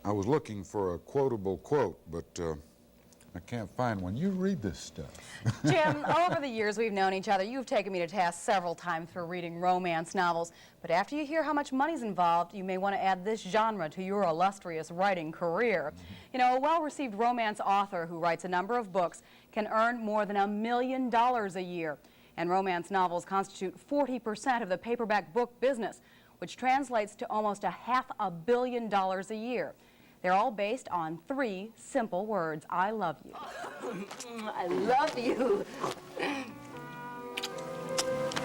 I was looking for a quotable quote, but I can't find one. You read this stuff. Jim, over the years we've known each other, you've taken me to task several times for reading romance novels. But after you hear how much money's involved, you may want to add this genre to your illustrious writing career. You know, a well-received romance author who writes a number of books can earn more than $1 million a year. And romance novels constitute 40% of the paperback book business, which translates to almost $500 million a year. They're all based on 3 simple words. I love you. I love you. I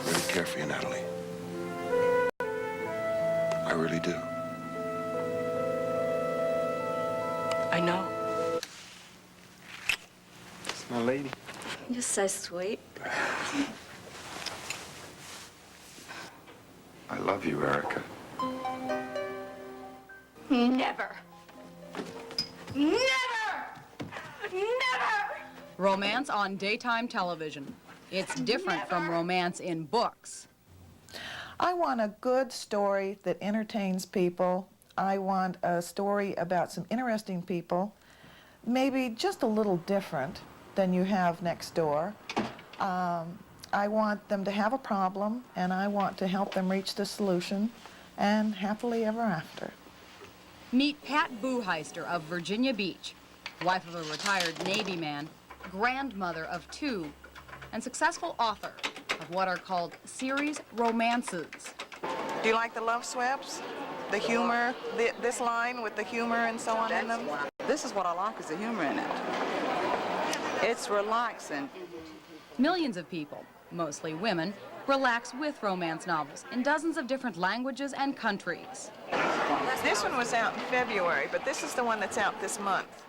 really care for you, Natalie. I really do. I know. It's my lady. You're so sweet. I love you, Erica. Never. Never! Never! Romance on daytime television. It's different from romance in books. I want a good story that entertains people. I want a story about some interesting people, maybe just a little different than you have next door. I want them to have a problem, and I want to help them reach the solution, and happily ever after. Meet Pat Buheister of Virginia Beach, wife of a retired Navy man, grandmother of 2, and successful author of what are called series romances. Do you like the love sweeps? The humor, this line with the humor and so on in them? This is what I like, is the humor in it. It's relaxing. Millions of people, mostly women, relax with romance novels in dozens of different languages and countries. This one was out in February, but this is the one that's out this month.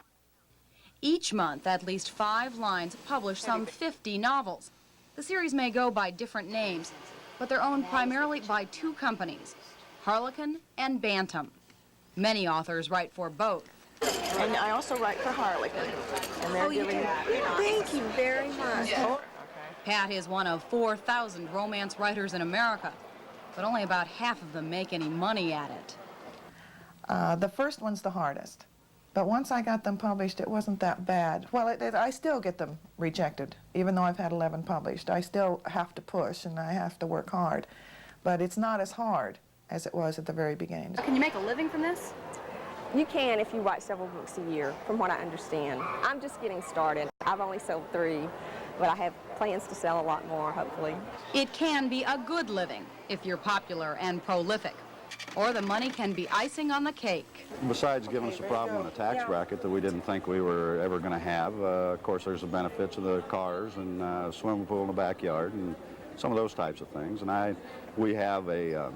Each month, at least 5 lines publish some 50 novels. The series may go by different names, but they're owned primarily by 2 companies, Harlequin and Bantam. Many authors write for both. And I also write for Harlequin. And they're giving... Thank you very much. Pat is one of 4,000 romance writers in America, but only about half of them make any money at it. The first one's the hardest. But once I got them published, it wasn't that bad. Well, I still get them rejected, even though I've had 11 published. I still have to push, and I have to work hard. But it's not as hard as it was at the very beginning. Can you make a living from this? You can if you write several books a year, from what I understand. I'm just getting started. I've only sold 3, but I have plans to sell a lot more, hopefully. It can be a good living if you're popular and prolific, or the money can be icing on the cake. Besides giving us a problem in a tax bracket that we didn't think we were ever going to have, of course there's the benefits of the cars and swimming pool in the backyard and some of those types of things. And we have a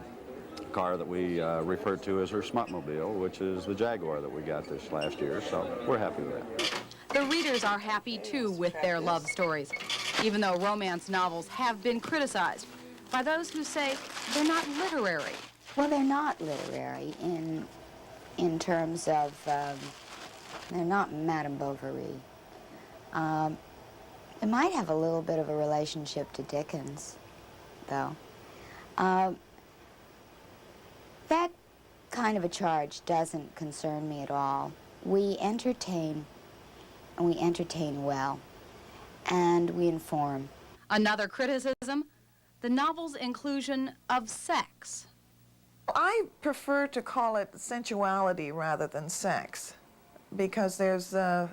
car that we refer to as our Smutmobile, which is the Jaguar that we got this last year, so we're happy with that. The readers are happy, too, with their love stories, even though romance novels have been criticized by those who say they're not literary. Well, they're not literary in terms of, they're not Madame Bovary. It might have a little bit of a relationship to Dickens, though. That kind of a charge doesn't concern me at all. We entertain, and we entertain well, and we inform. Another criticism, the novel's inclusion of sex. I prefer to call it sensuality rather than sex, because there's, I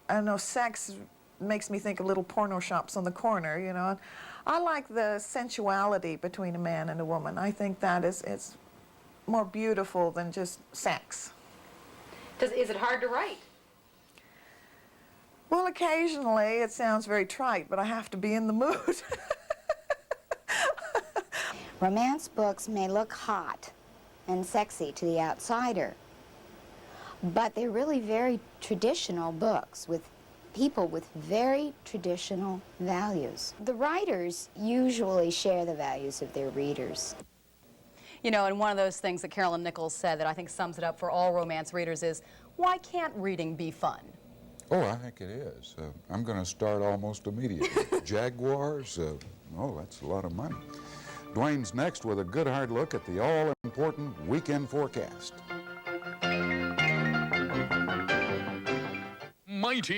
don't know, sex makes me think of little porno shops on the corner, you know. I like the sensuality between a man and a woman. I think that it's more beautiful than just sex. Is it hard to write? Well, occasionally it sounds very trite, but I have to be in the mood. Romance books may look hot and sexy to the outsider, but they're really very traditional books with people with very traditional values. The writers usually share the values of their readers. You know, and one of those things that Carolyn Nichols said that I think sums it up for all romance readers is, why can't reading be fun? Oh, I think it is. I'm going to start almost immediately. Jaguars, oh, that's a lot of money. Dwayne's next with a good hard look at the all-important weekend forecast. mighty.